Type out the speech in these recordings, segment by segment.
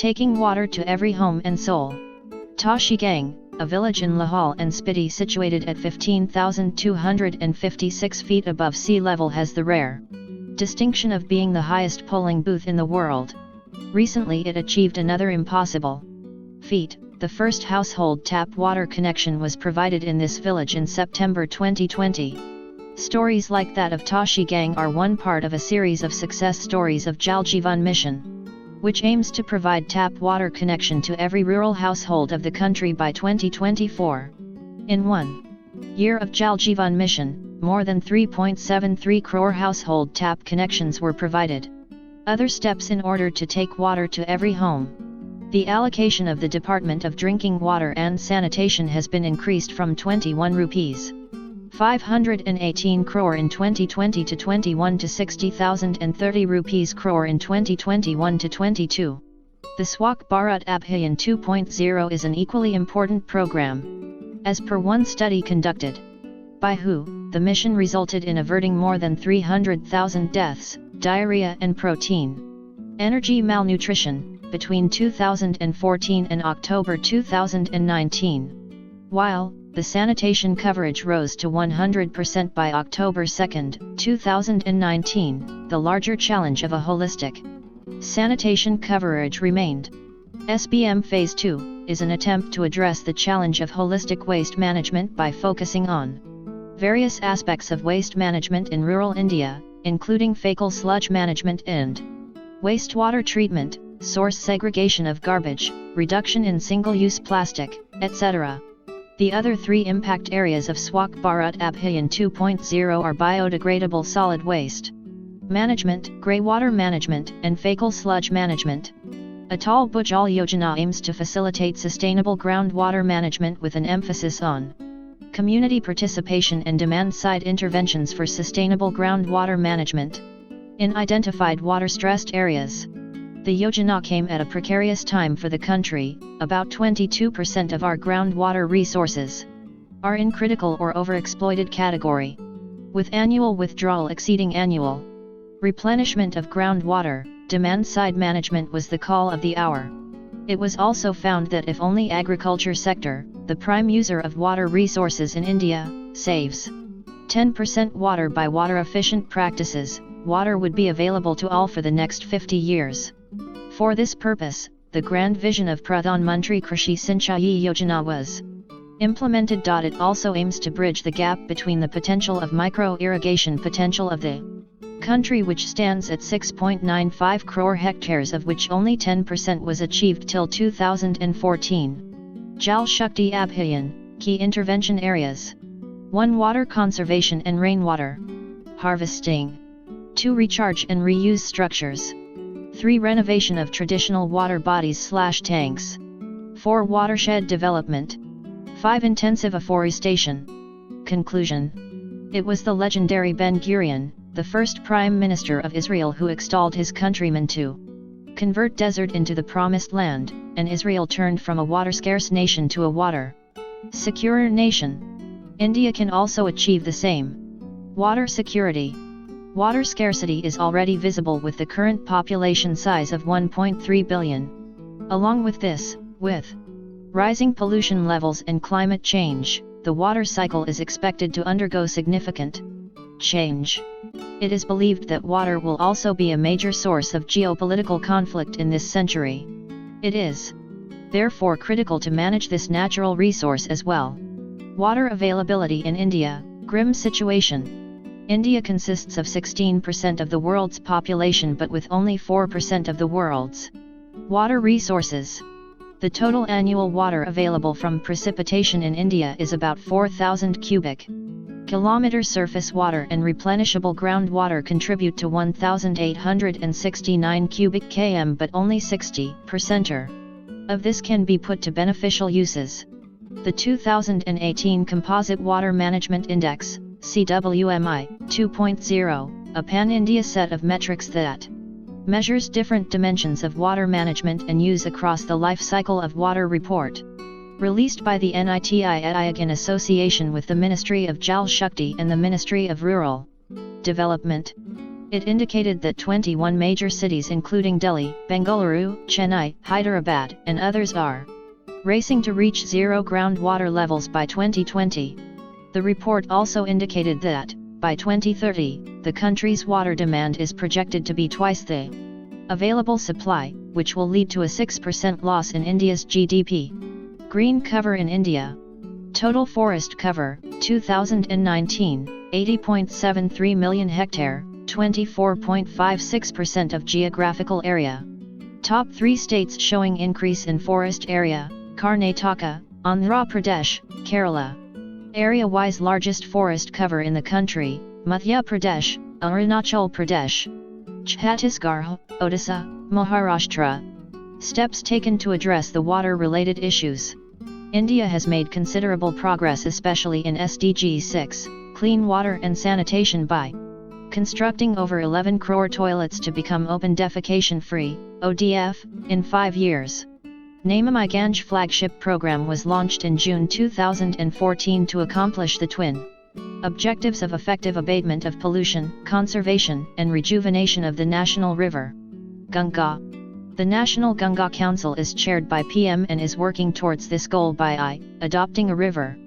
Taking water to every home and soul. Tashigang, a village in Lahore and Spiti situated at 15,256 feet above sea level, has the rare distinction of being the highest polling booth in the world. Recently it achieved another impossible feat. The first household tap water connection was provided in this village in September 2020. Stories like that of Tashigang are one part of a series of success stories of Zhaljivan Mission, which aims to provide tap water connection to every rural household of the country by 2024. In 1 year of Zhaljivan Mission, more than 3.73 crore household tap connections were provided. Other steps in order to take water to every home. The allocation of the Department of Drinking Water and Sanitation has been increased from 21 rupees 518 crore in 2020 to 21 to 60,030 rupees crore in 2021 to 22. The Swachh Bharat Abhiyan 2.0 is an equally important program. As per one study conducted by WHO, the mission resulted in averting more than 300,000 deaths, diarrhea and protein energy malnutrition, between 2014 and October 2019. While the sanitation coverage rose to 100% by October 2, 2019, the larger challenge of a holistic sanitation coverage remained. SBM Phase 2 is an attempt to address the challenge of holistic waste management by focusing on various aspects of waste management in rural India, including fecal sludge management and wastewater treatment, source segregation of garbage, reduction in single-use plastic, etc. The other 3 impact areas of Swachh Bharat Abhiyan 2.0 are biodegradable solid waste management, grey water management, and fecal sludge management. Atal Bhujal Yojana aims to facilitate sustainable groundwater management with an emphasis on community participation and demand-side interventions for sustainable groundwater management in identified water-stressed areas. The Yojana came at a precarious time for the country. About 22% of our groundwater resources are in critical or overexploited category, with annual withdrawal exceeding annual replenishment of groundwater. Demand-side management was the call of the hour. It was also found that if only agriculture sector, the prime user of water resources in India, saves 10% water by water-efficient practices, water would be available to all for the next 50 years. For this purpose, the grand vision of Pradhan Mantri Krishi Sinchai Yojana was implemented. It also aims to bridge the gap between the potential of micro-irrigation potential of the country, which stands at 6.95 crore hectares, of which only 10% was achieved till 2014. Jal Shakti Abhiyan, key intervention areas: 1. Water conservation and rainwater harvesting. 2. Recharge and reuse structures. 3. Renovation of traditional water bodies/tanks. 4. Watershed development. 5. Intensive afforestation. Conclusion. It was the legendary Ben Gurion, the first Prime Minister of Israel, who extolled his countrymen to convert desert into the promised land, and Israel turned from a water-scarce nation to a water-secure nation. India can also achieve the same. Water security. Water scarcity is already visible with the current population size of 1.3 billion. Along with this, with rising pollution levels and climate change, the water cycle is expected to undergo significant change. It is believed that water will also be a major source of geopolitical conflict in this century. It is therefore critical to manage this natural resource as well. Water availability in India, grim situation. India consists of 16% of the world's population, but with only 4% of the world's water resources. The total annual water available from precipitation in India is about 4,000 cubic kilometers surface water, and replenishable groundwater contribute to 1,869 cubic km, but only 60% of this can be put to beneficial uses. The 2018 Composite Water Management Index, CWMI 2.0, a pan-India set of metrics that measures different dimensions of water management and use across the life cycle of water report, released by the NITI in association with the Ministry of Jal Shakti and the Ministry of Rural Development, It indicated that 21 major cities including Delhi, Bengaluru, Chennai, Hyderabad, and others are racing to reach zero groundwater levels by 2020. The report also indicated that, by 2030, the country's water demand is projected to be twice the available supply, which will lead to a 6% loss in India's GDP. Green cover in India. Total forest cover, 2019, 80.73 million hectare, 24.56% of geographical area. Top 3 states showing increase in forest area: Karnataka, Andhra Pradesh, Kerala. Area-wise largest forest cover in the country: Madhya Pradesh, Arunachal Pradesh, Chhattisgarh, Odisha, Maharashtra. Steps taken to address the water-related issues. India has made considerable progress especially in SDG 6, clean water and sanitation by constructing over 11 crore toilets to become open defecation-free, ODF, in 5 years. Namami Ganj flagship program was launched in June 2014 to accomplish the twin objectives of effective abatement of pollution, conservation, and rejuvenation of the national river, Ganga. The National Ganga Council is chaired by PM and is working towards this goal by adopting a river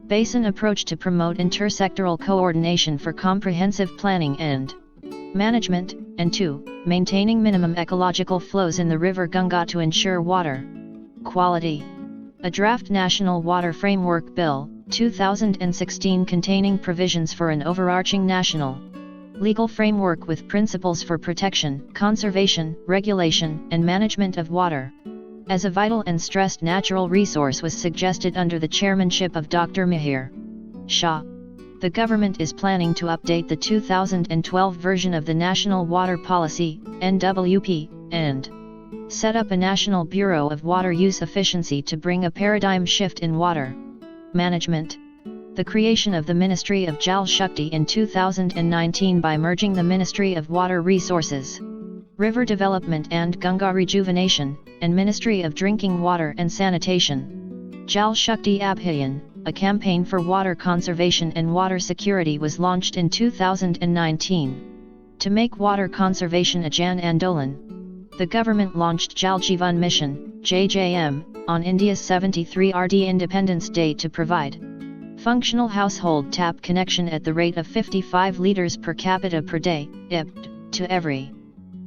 basin approach to promote intersectoral coordination for comprehensive planning and management, and 2, maintaining minimum ecological flows in the river Ganga to ensure water quality. A draft National Water Framework Bill, 2016 containing provisions for an overarching national legal framework with principles for protection, conservation, regulation, and management of water as a vital and stressed natural resource was suggested under the chairmanship of Dr. Mihir Shah. The government is planning to update the 2012 version of the National Water Policy, NWP, and set up a National Bureau of Water Use Efficiency to bring a paradigm shift in water management. The creation of the Ministry of Jal Shakti in 2019 by merging the Ministry of Water Resources, River Development and Ganga Rejuvenation, and Ministry of Drinking Water and Sanitation. Jal Shakti Abhiyan, a campaign for water conservation and water security, was launched in 2019. To make water conservation a Jan Andolan, the government launched Zhaljivan Mission, JJM, on India's 73 RD Independence Day to provide functional household tap connection at the rate of 55 liters per capita per day, IPT, to every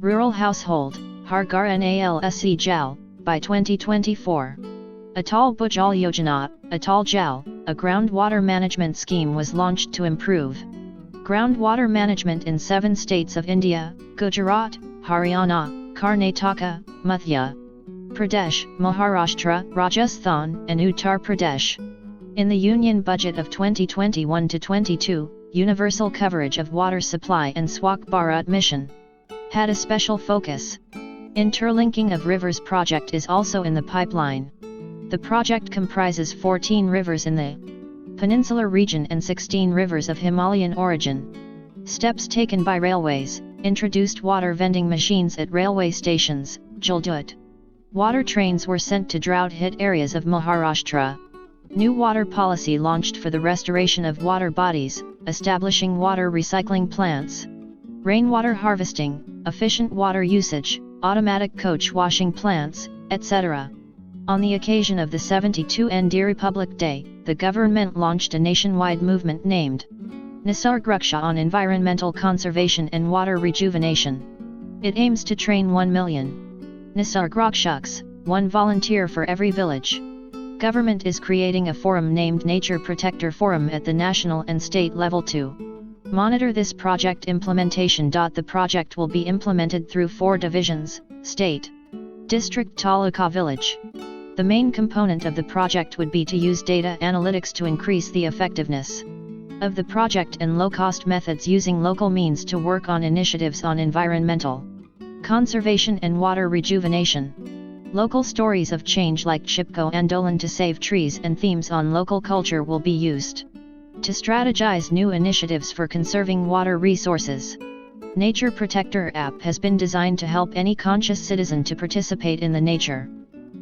rural household, Har Ghar Nalse Jal, by 2024. Atal Bhujal Yojana, Atal Jal, a groundwater management scheme, was launched to improve groundwater management in 7 states of India: Gujarat, Haryana, Karnataka, Madhya Pradesh, Maharashtra, Rajasthan, and Uttar Pradesh. In the Union Budget of 2021-22, universal coverage of water supply and Swachh Bharat Mission had a special focus. Interlinking of Rivers project is also in the pipeline. The project comprises 14 rivers in the peninsular region and 16 rivers of Himalayan origin. Steps taken by railways: introduced water vending machines at railway stations, Jalgivan. Water trains were sent to drought-hit areas of Maharashtra. New water policy launched for the restoration of water bodies, establishing water recycling plants, rainwater harvesting, efficient water usage, automatic coach washing plants, etc. On the occasion of the 72nd Republic Day, the government launched a nationwide movement named Nisarg Raksha on environmental conservation and water rejuvenation. It aims to train 1 million Nisarg Rakshaks, 1 volunteer for every village. Government is creating a forum named Nature Protector Forum at the national and state level to monitor this project implementation. The project will be implemented through 4 divisions: state, district, taluka, village. The main component of the project would be to use data analytics to increase the effectiveness of the project and low-cost methods using local means to work on initiatives on environmental conservation and water rejuvenation. Local stories of change like Chipko Andolan to save trees and themes on local culture will be used to strategize new initiatives for conserving water resources. Nature Protector app has been designed to help any conscious citizen to participate in the nature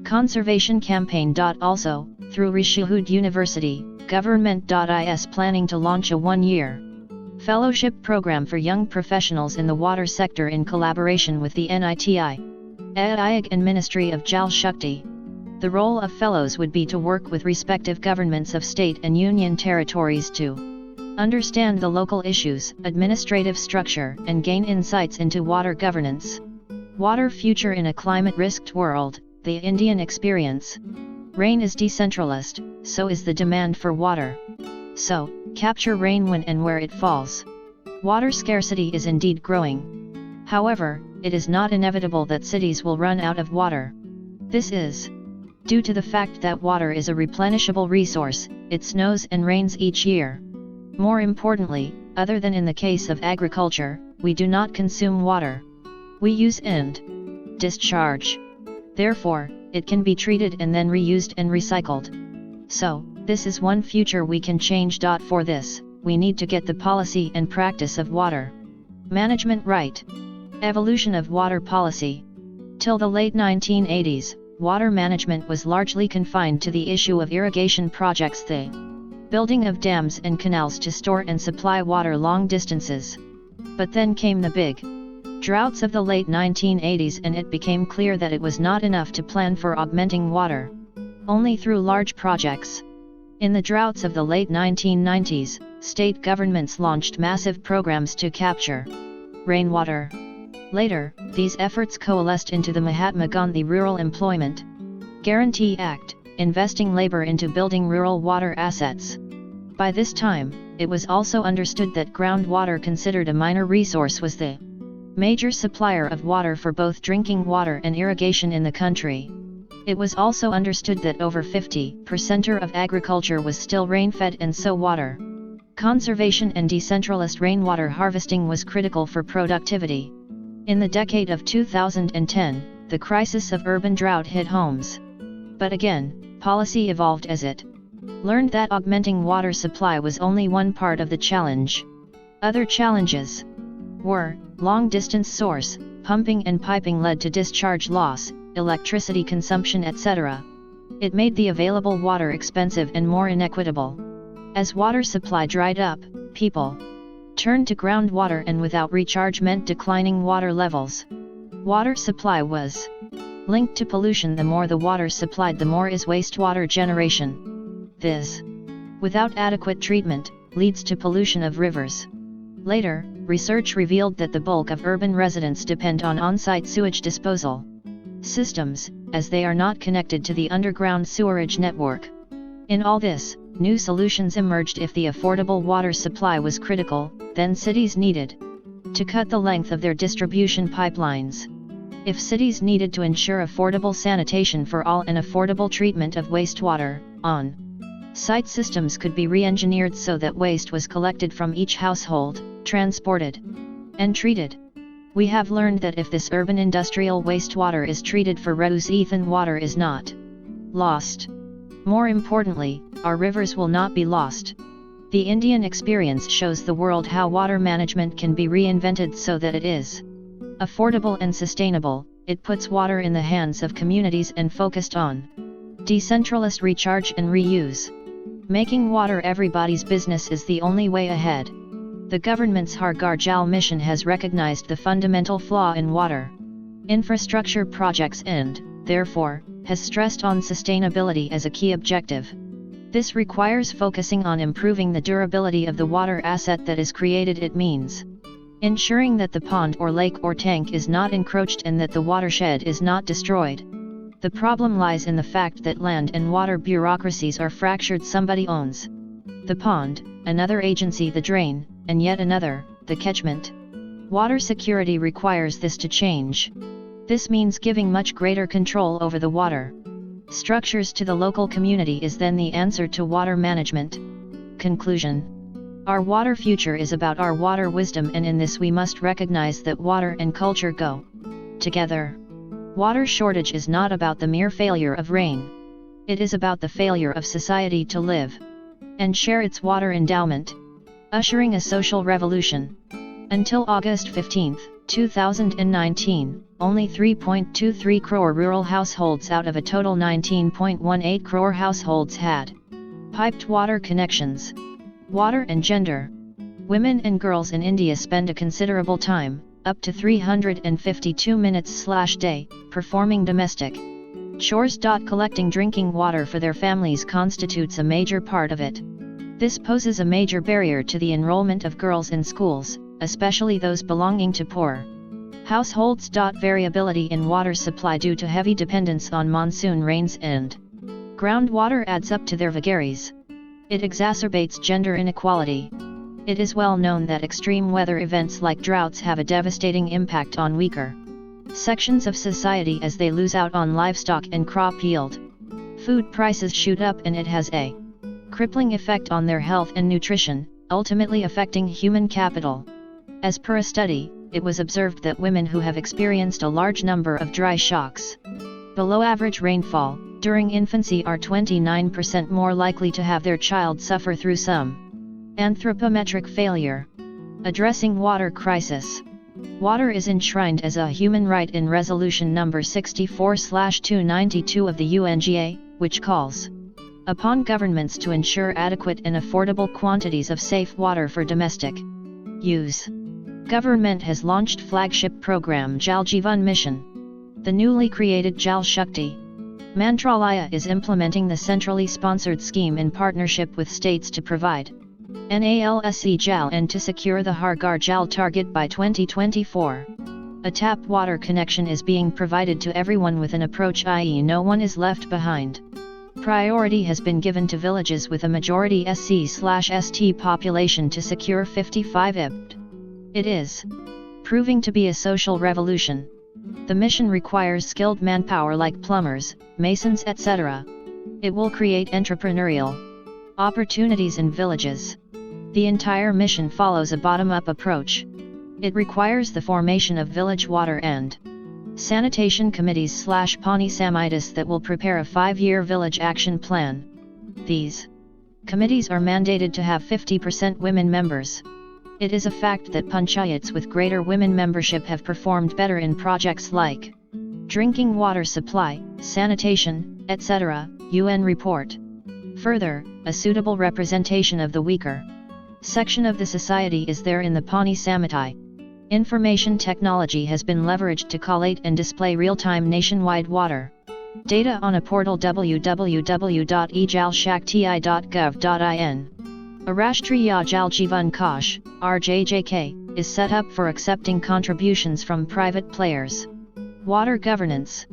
conservation campaign. Also, through Rishihud University, government is planning to launch a 1-year Fellowship Program for Young Professionals in the Water Sector in collaboration with the NITI, Ayog and Ministry of Jal Shakti. The role of fellows would be to work with respective governments of state and union territories to understand the local issues, administrative structure, and gain insights into water governance. Water future in a climate-risked world, the Indian experience. Rain is decentralized, so is the demand for water. So, capture rain when and where it falls. Water scarcity is indeed growing. However, it is not inevitable that cities will run out of water. This is due to the fact that water is a replenishable resource, it snows and rains each year. More importantly, other than in the case of agriculture, we do not consume water. We use and discharge. Therefore, it can be treated and then reused and recycled. So, this is one future we can change. For this, we need to get the policy and practice of water management right. Evolution of water policy. Till the late 1980s, water management was largely confined to the issue of irrigation projects, the building of dams and canals to store and supply water long distances. But then came the big droughts of the late 1980s, and it became clear that it was not enough to plan for augmenting water only through large projects. In the droughts of the late 1990s, state governments launched massive programs to capture rainwater. Later, these efforts coalesced into the Mahatma Gandhi Rural Employment Guarantee Act, investing labor into building rural water assets. By this time, it was also understood that groundwater, considered a minor resource, was the major supplier of water for both drinking water and irrigation in the country. It was also understood that over 50% of agriculture was still rain-fed, and so water conservation and decentralized rainwater harvesting was critical for productivity. In the decade of 2010, the crisis of urban drought hit homes. But again, policy evolved as it learned that augmenting water supply was only one part of the challenge. Other challenges were long-distance source, pumping and piping led to discharge loss, electricity consumption, etc. It made the available water expensive and more inequitable. As water supply dried up, people turned to groundwater, and without recharge meant declining water levels. Water supply was linked to pollution. The more the water supplied, the more is wastewater generation. This, without adequate treatment, leads to pollution of rivers. Later, research revealed that the bulk of urban residents depend on on-site sewage disposal systems, as they are not connected to the underground sewerage network. In all this, new solutions emerged. If the affordable water supply was critical, then cities needed to cut the length of their distribution pipelines. If cities needed to ensure affordable sanitation for all and affordable treatment of wastewater, on-site systems could be re-engineered so that waste was collected from each household, transported, and treated. We have learned that if this urban industrial wastewater is treated for reuse, then water is not lost. More importantly, our rivers will not be lost. The Indian experience shows the world how water management can be reinvented so that it is affordable and sustainable. It puts water in the hands of communities and focused on decentralized recharge and reuse. Making water everybody's business is the only way ahead. The government's Zhaljivan Mission has recognized the fundamental flaw in water infrastructure projects and, therefore, has stressed on sustainability as a key objective. This requires focusing on improving the durability of the water asset that is created. It means ensuring that the pond or lake or tank is not encroached and that the watershed is not destroyed. The problem lies in the fact that land and water bureaucracies are fractured. Somebody owns the pond, another agency the drain, and yet another, the catchment. Water security requires this to change. This means giving much greater control over the water structures to the local community is then the answer to water management. Conclusion. Our water future is about our water wisdom, and in this we must recognize that water and culture go together. Water shortage is not about the mere failure of rain. It is about the failure of society to live and share its water endowment, ushering a social revolution. Until August 15, 2019, only 3.23 crore rural households out of a total 19.18 crore households had piped water connections. Water and gender. Women and girls in India spend a considerable time, up to 352 minutes/day, performing domestic chores. Collecting drinking water for their families constitutes a major part of it. This poses a major barrier to the enrollment of girls in schools, especially those belonging to poor households. Variability in water supply due to heavy dependence on monsoon rains and groundwater adds up to their vagaries. It exacerbates gender inequality. It is well known that extreme weather events like droughts have a devastating impact on weaker sections of society as they lose out on livestock and crop yield. Food prices shoot up and it has a crippling effect on their health and nutrition, ultimately affecting human capital. As per a study, it was observed that women who have experienced a large number of dry shocks below average rainfall during infancy are 29% more likely to have their child suffer through some anthropometric failure. Addressing water crisis. Water is enshrined as a human right in Resolution No. 64/292 of the UNGA, which calls upon governments to ensure adequate and affordable quantities of safe water for domestic use. Government has launched flagship program Zhaljivan Mission. The newly created Jal Shakti Mantralaya is implementing the centrally sponsored scheme in partnership with states to provide NALSE Jal and to secure the Har Ghar Jal target by 2024. A tap water connection is being provided to everyone with an approach, i.e. no one is left behind. Priority has been given to villages with a majority SC/ST population to secure 55 IBT. It is proving to be a social revolution. The mission requires skilled manpower like plumbers, masons, etc. It will create entrepreneurial opportunities in villages. The entire mission follows a bottom-up approach. It requires the formation of village water and sanitation committees/Pani Samitis that will prepare a 5-year village action plan. These committees are mandated to have 50% women members. It is a fact that panchayats with greater women membership have performed better in projects like drinking water supply, sanitation, etc., UN report. Further, a suitable representation of the weaker section of the society is there in the Pani Samiti. Information technology has been leveraged to collate and display real-time nationwide water data on a portal www.ejalshakti.gov.in. A Rashtriya Jaljivan Kosh (RJJK) is set up for accepting contributions from private players. Water governance.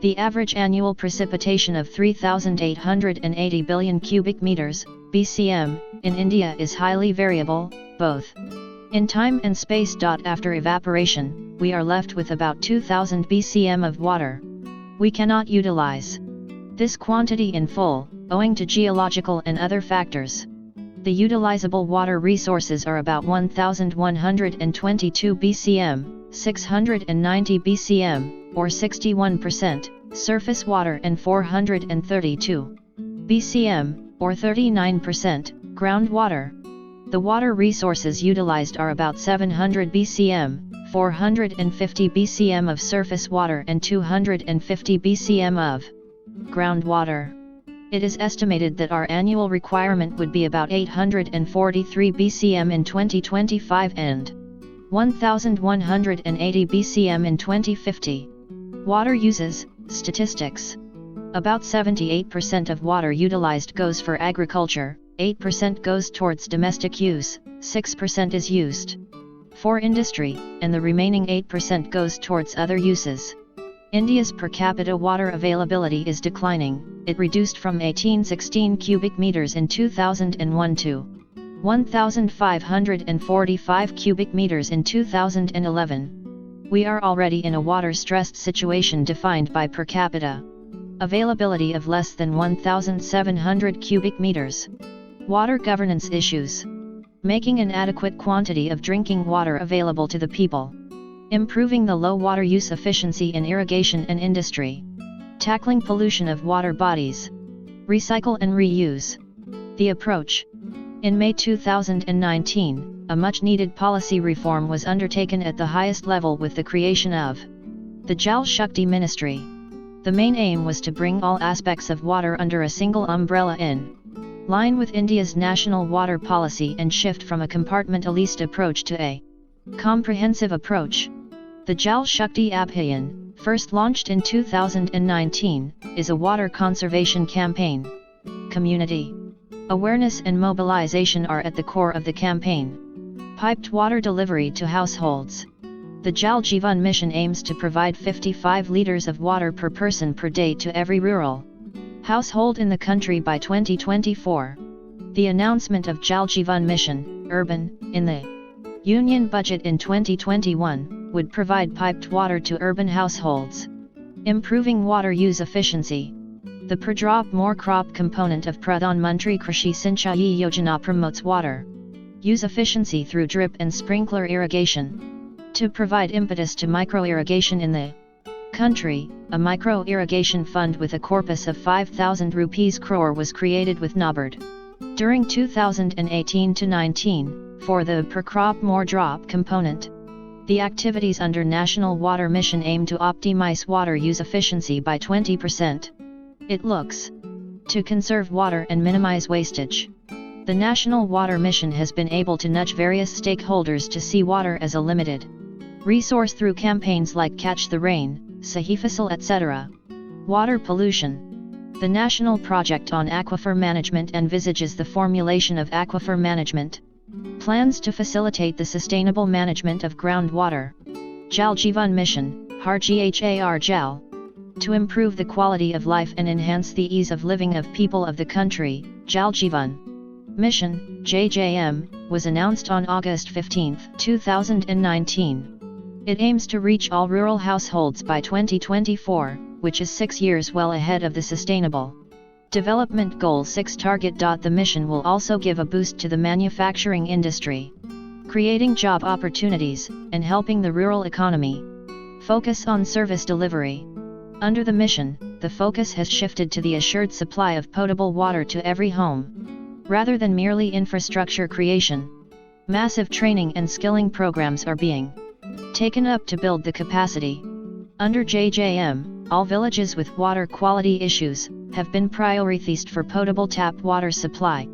The average annual precipitation of 3,880 billion cubic meters (BCM) in India is highly variable, both in time and space. After evaporation, we are left with about 2,000 BCM of water. We cannot utilize this quantity in full, owing to geological and other factors. The utilizable water resources are about 1,122 BCM, 690 BCM, or 61%, surface water, and 432 BCM, or 39%, groundwater. The water resources utilized are about 700 BCM, 450 BCM of surface water and 250 BCM of groundwater. It is estimated that our annual requirement would be about 843 BCM in 2025 and 1,180 BCM in 2050. Water uses, statistics. About 78% of water utilized goes for agriculture, 8% goes towards domestic use, 6% is used for industry, and the remaining 8% goes towards other uses. India's per capita water availability is declining. It reduced from 1816 cubic meters in 2001 to 1,545 cubic meters in 2011. We are already in a water-stressed situation defined by per capita availability of less than 1,700 cubic meters. Water governance issues. Making an adequate quantity of drinking water available to the people. Improving the low water use efficiency in irrigation and industry. Tackling pollution of water bodies. Recycle and reuse. The approach. In May 2019, a much-needed policy reform was undertaken at the highest level with the creation of the Jal Shakti Ministry. The main aim was to bring all aspects of water under a single umbrella in line with India's national water policy and shift from a compartmentalized approach to a comprehensive approach. The Jal Shakti Abhiyan, first launched in 2019, is a water conservation campaign. Community awareness and mobilization are at the core of the campaign. Piped water delivery to households. The Jalgivan Mission aims to provide 55 liters of water per person per day to every rural household in the country by 2024. The announcement of Zhaljivan Mission, urban, in the Union budget in 2021, would provide piped water to urban households. Improving water use efficiency. The Pradrop More Crop component of Pradhan Mantri Krishi Sinchai Yojana promotes water use efficiency through drip and sprinkler irrigation. To provide impetus to micro-irrigation in the country, a micro-irrigation fund with a corpus of 5,000 rupees crore was created with NABARD. During 2018-19, for the Per Crop More Drop component, the activities under National Water Mission aim to optimize water use efficiency by 20%. It looks to conserve water and minimize wastage. The National Water Mission has been able to nudge various stakeholders to see water as a limited resource through campaigns like Catch the Rain, Sahi Fasal, etc. Water pollution. The National Project on Aquifer Management envisages the formulation of aquifer management plans to facilitate the sustainable management of groundwater. Zhaljivan Mission, Har Jal. To improve the quality of life and enhance the ease of living of people of the country, Zhaljivan Mission, JJM, was announced on August 15, 2019. It aims to reach all rural households by 2024, which is 6 years well ahead of the Sustainable Development Goal 6 target. The mission will also give a boost to the manufacturing industry, creating job opportunities, and helping the rural economy. Focus on service delivery. Under the mission, the focus has shifted to the assured supply of potable water to every home, rather than merely infrastructure creation. Massive training and skilling programs are being taken up to build the capacity. Under JJM, all villages with water quality issues have been prioritized for potable tap water supply.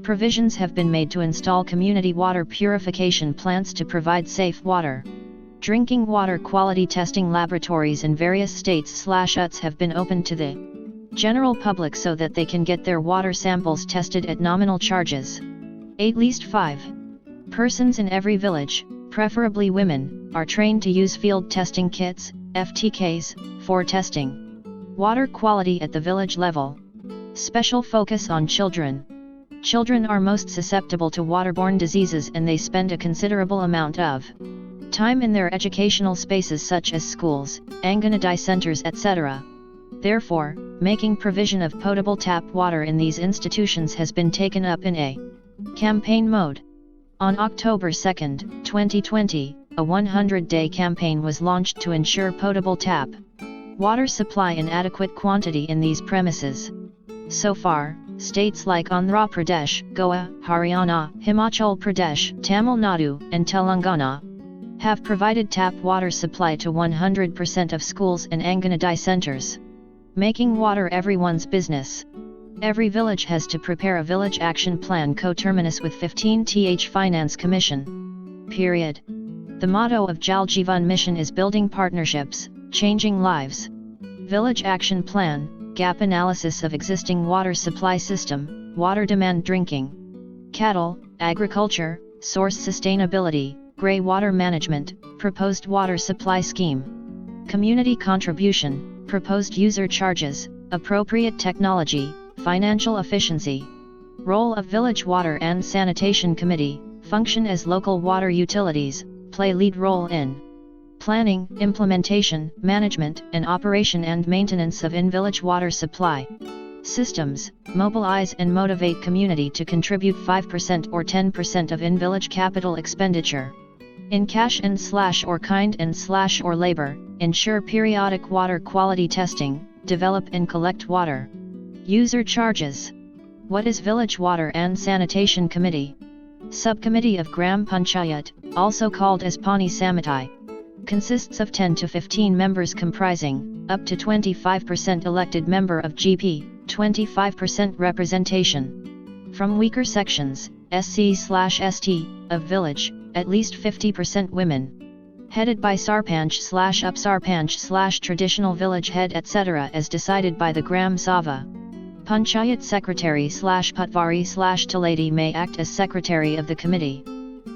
Provisions have been made to install community water purification plants to provide safe water. Drinking water quality testing laboratories in various states/UTs have been opened to the general public so that they can get their water samples tested at nominal charges. At least 5 persons in every village, preferably women, are trained to use field testing kits, FTKs, for testing water quality at the village level. Special focus on children. Children are most susceptible to waterborne diseases and they spend a considerable amount of time in their educational spaces such as schools, Anganwadi centers, etc. Therefore, making provision of potable tap water in these institutions has been taken up in a campaign mode. On October 2, 2020, a 100-day campaign was launched to ensure potable tap water supply in adequate quantity in these premises. So far, states like Andhra Pradesh, Goa, Haryana, Himachal Pradesh, Tamil Nadu, and Telangana have provided tap water supply to 100% of schools and Anganwadi centers. Making water everyone's business. Every village has to prepare a village action plan coterminous with 15th Finance Commission. Period. The motto of Zhaljivan Mission is building partnerships, changing lives. Village action plan, gap analysis of existing water supply system, water demand, drinking, cattle, agriculture, source sustainability, grey water management, proposed water supply scheme. Community contribution, proposed user charges, appropriate technology, financial efficiency. Role of Village Water and Sanitation Committee, function as local water utilities, play lead role in planning, implementation, management, and operation and maintenance of in-village water supply systems, mobilize and motivate community to contribute 5% or 10% of in-village capital expenditure. In cash and/or kind and/or labor, ensure periodic water quality testing, develop and collect water user charges. What is Village Water and Sanitation Committee? Subcommittee of Gram Panchayat, also called as Pani Samitai. Consists of 10 to 15 members comprising up to 25% elected member of GP, 25% representation. From weaker sections, SC/ST, of village, at least 50% women. Headed by Sarpanch/Up-Sarpanch/traditional village head etc. as decided by the Gram Sabha. Panchayat Secretary/Patvari/Taleti may act as secretary of the committee.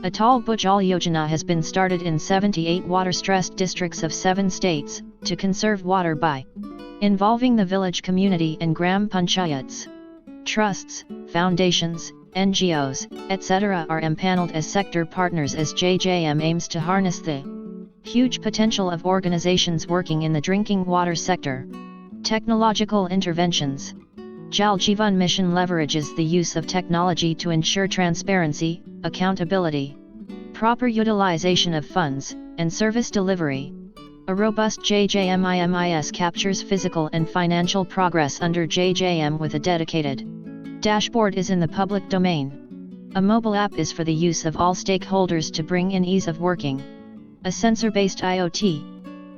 Atal Bhujal Yojana has been started in 78 water-stressed districts of 7 states, to conserve water by involving the village community and Gram Panchayats. Trusts, foundations, NGOs, etc. are empaneled as sector partners as JJM aims to harness the huge potential of organizations working in the drinking water sector. Technological interventions. Zhaljivan Mission leverages the use of technology to ensure transparency, accountability, proper utilization of funds, and service delivery. A robust JJMIMIS captures physical and financial progress under JJM with a dedicated dashboard is in the public domain. A mobile app is for the use of all stakeholders to bring in ease of working. A sensor-based IoT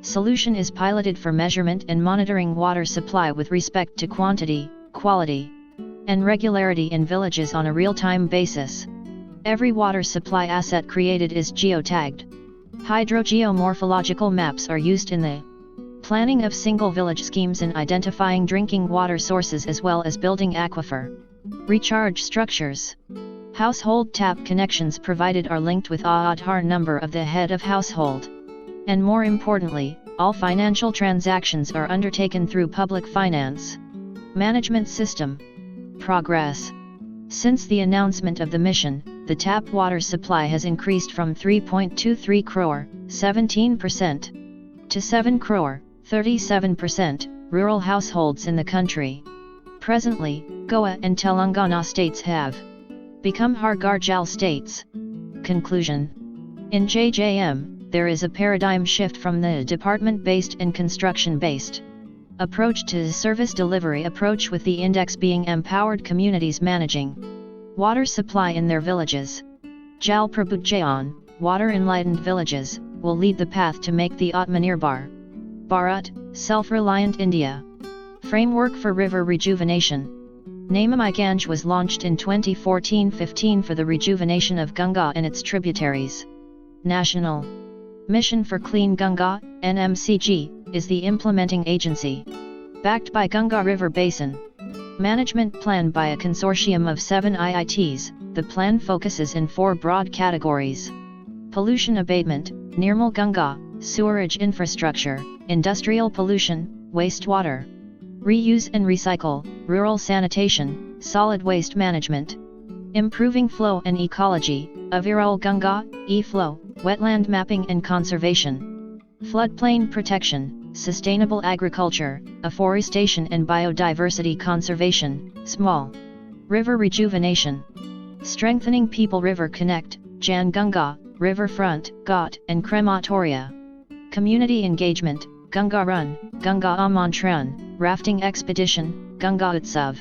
solution is piloted for measurement and monitoring water supply with respect to quantity, quality, and regularity in villages on a real-time basis. Every water supply asset created is geotagged. Hydrogeomorphological maps are used in the planning of single village schemes and identifying drinking water sources as well as building aquifer recharge structures. Household tap connections provided are linked with Aadhaar number of the head of household. And more importantly, all financial transactions are undertaken through public finance management system. Progress. Since the announcement of the mission, the tap water supply has increased from 3.23 crore, 17%, to 7 crore, 37%, rural households in the country. Presently, Goa and Telangana states have become Hargar-Jal states. Conclusion. In JJM, there is a paradigm shift from the department-based and construction-based approach to the service delivery approach, with the index being empowered communities managing water supply in their villages. Jal Prabhujayan, water enlightened villages, will lead the path to make the Atmanirbhar Bharat, self-reliant India. Framework for River Rejuvenation. Namami Ganj was launched in 2014-15 for the rejuvenation of Ganga and its tributaries. National Mission for Clean Ganga, NMCG, is the implementing agency. Backed by Ganga River Basin Management Plan by a consortium of 7 IITs, the plan focuses in 4 broad categories: pollution abatement, Nirmal Ganga, sewerage infrastructure, industrial pollution, wastewater, reuse and recycle, rural sanitation, solid waste management, improving flow and ecology, Aviral Ganga, e-flow, wetland mapping and conservation, floodplain protection, sustainable agriculture, afforestation and biodiversity conservation, small river rejuvenation, strengthening people river connect, Jan Ganga, riverfront, Ghat and crematoria, community engagement, Ganga Run, Ganga Amantran, rafting expedition, Ganga Utsav,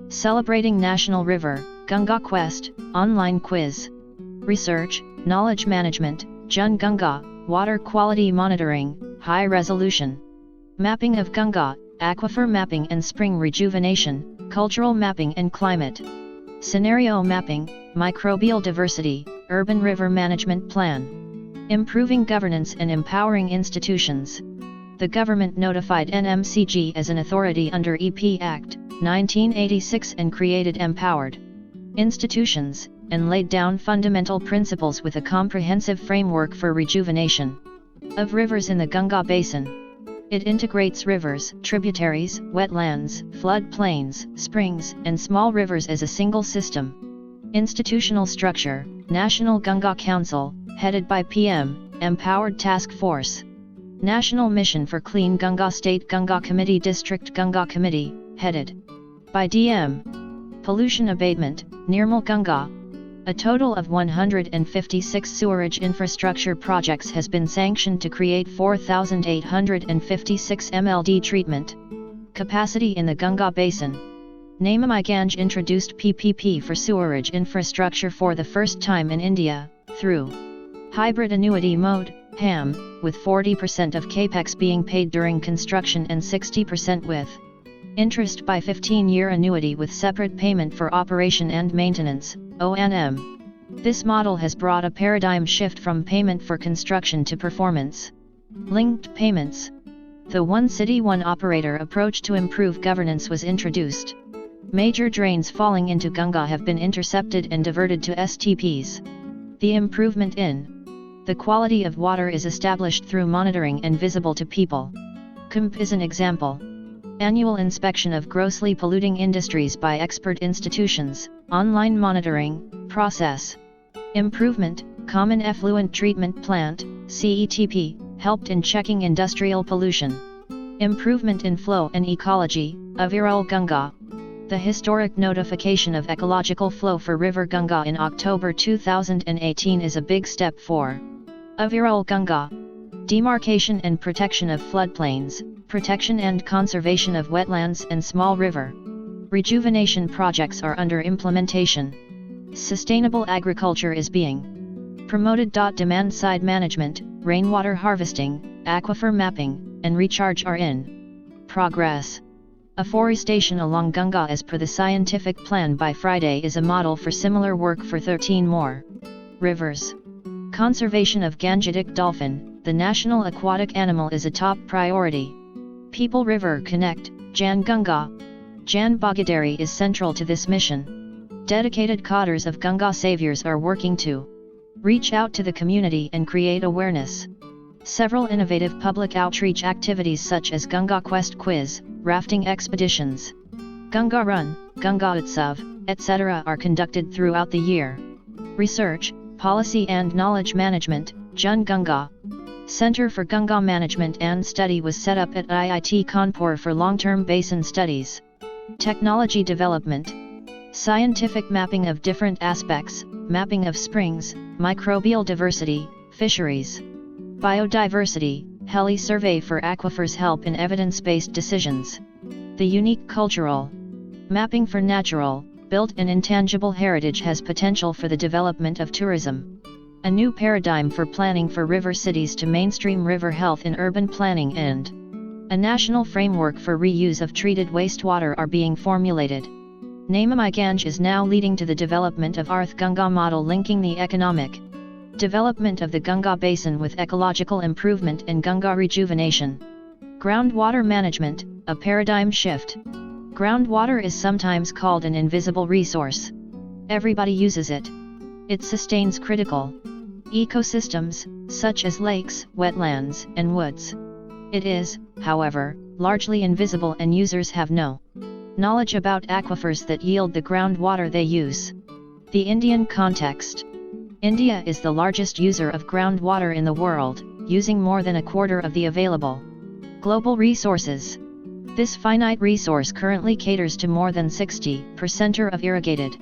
celebrating national river, Ganga Quest, online quiz, research, knowledge management, Jun Ganga, water quality monitoring, high resolution, mapping of Ganga, aquifer mapping and spring rejuvenation, cultural mapping and climate, scenario mapping, microbial diversity, urban river management plan, improving governance and empowering institutions. The government notified NMCG as an authority under EP Act, 1986 and created empowered institutions, and laid down fundamental principles with a comprehensive framework for rejuvenation of rivers in the Ganga Basin. It integrates rivers, tributaries, wetlands, floodplains, springs, and small rivers as a single system. Institutional structure, National Ganga Council, headed by PM, Empowered Task Force. National Mission for Clean Ganga, State Ganga Committee, District Ganga Committee, headed by DM. Pollution abatement, Nirmal Ganga. A total of 156 sewerage infrastructure projects has been sanctioned to create 4,856 MLD treatment capacity in the Ganga Basin. Namami Ganj introduced PPP for sewerage infrastructure for the first time in India, through hybrid annuity mode, HAM, with 40% of capex being paid during construction and 60% with Interest by 15-year annuity with separate payment for operation and maintenance, O&M. This model has brought a paradigm shift from payment for construction to performance-linked payments. The one city, one operator approach to improve governance was introduced. Major drains falling into Ganga have been intercepted and diverted to STPs. The improvement in the quality of water is established through monitoring and visible to people. CUMP is an example. Annual inspection of grossly polluting industries by expert institutions, online monitoring, process improvement, Common Effluent Treatment Plant, CETP, helped in checking industrial pollution. Improvement in flow and ecology, Aviral Ganga. The historic notification of ecological flow for River Ganga in October 2018 is a big step for Aviral Ganga. Demarcation and protection of floodplains, protection and conservation of wetlands and small river rejuvenation projects are under implementation. Sustainable agriculture is being promoted. Demand-side management, rainwater harvesting, aquifer mapping, and recharge are in progress. Afforestation along Ganga as per the scientific plan by Friday is a model for similar work for 13 more rivers. Conservation of Gangetic dolphin, the national aquatic animal, is a top priority. People River Connect, Jan Ganga. Jan Bhagadari is central to this mission. Dedicated cadres of Ganga saviors are working to reach out to the community and create awareness. Several innovative public outreach activities such as Ganga Quest Quiz, rafting expeditions, Ganga Run, Ganga Utsav, etc. are conducted throughout the year. Research, Policy and Knowledge Management, Jun Ganga. Center for Ganga Management and Study was set up at IIT Kanpur for long-term basin studies. Technology development. Scientific mapping of different aspects, mapping of springs, microbial diversity, fisheries, biodiversity, heli survey for aquifers help in evidence-based decisions. The unique cultural mapping for natural, built and intangible heritage has potential for the development of tourism. A new paradigm for planning for river cities to mainstream river health in urban planning, and a national framework for reuse of treated wastewater are being formulated. Namami Ganj is now leading to the development of Arth Ganga model linking the economic development of the Ganga basin with ecological improvement and Ganga rejuvenation. Groundwater management, a paradigm shift. Groundwater is sometimes called an invisible resource. Everybody uses it. It sustains critical ecosystems, such as lakes, wetlands, and woods. It is, however, largely invisible and users have no knowledge about aquifers that yield the groundwater they use. The Indian context. India is the largest user of groundwater in the world, using more than a quarter of the available global resources. This finite resource currently caters to more than 60% of irrigated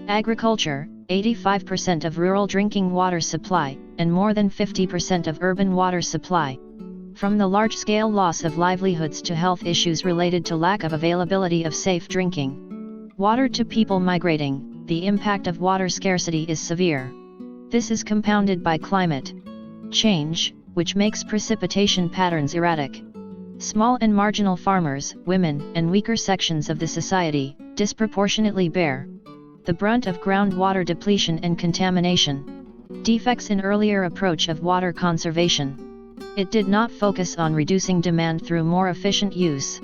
agriculture, 85% of rural drinking water supply, and more than 50% of urban water supply. From the large-scale loss of livelihoods to health issues related to lack of availability of safe drinking water to people migrating, the impact of water scarcity is severe. This is compounded by climate change, which makes precipitation patterns erratic. Small and marginal farmers, women, and weaker sections of the society disproportionately bear the brunt of groundwater depletion and contamination. Defects in earlier approach of water conservation. It did not focus on reducing demand through more efficient use.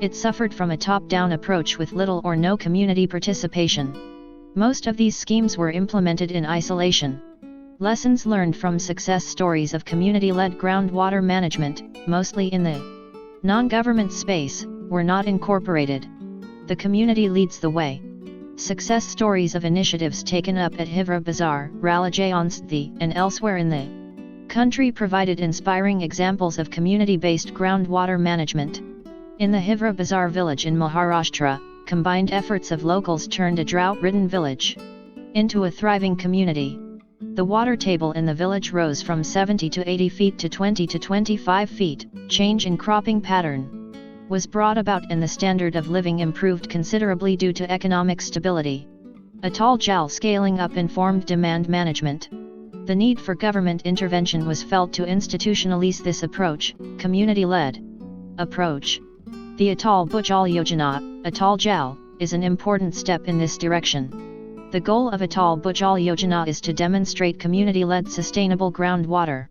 It suffered from a top-down approach with little or no community participation. Most of these schemes were implemented in isolation. Lessons learned from success stories of community-led groundwater management, mostly in the non-government space, were not incorporated. The community leads the way. Success stories of initiatives taken up at Hivra Bazar, Ralajayansthi, and elsewhere in the country provided inspiring examples of community-based groundwater management. In the Hivra Bazar village in Maharashtra, combined efforts of locals turned a drought-ridden village into a thriving community. The water table in the village rose from 70 to 80 feet to 20 to 25 feet, change in cropping pattern was brought about and the standard of living improved considerably due to economic stability. A tall jal scaling up informed demand management. The need for government intervention was felt to institutionalize this approach, community-led approach. The Atal Bhujal Yojana, Atal Jal, is an important step in this direction. The goal of Atal Bhujal Yojana is to demonstrate community-led sustainable groundwater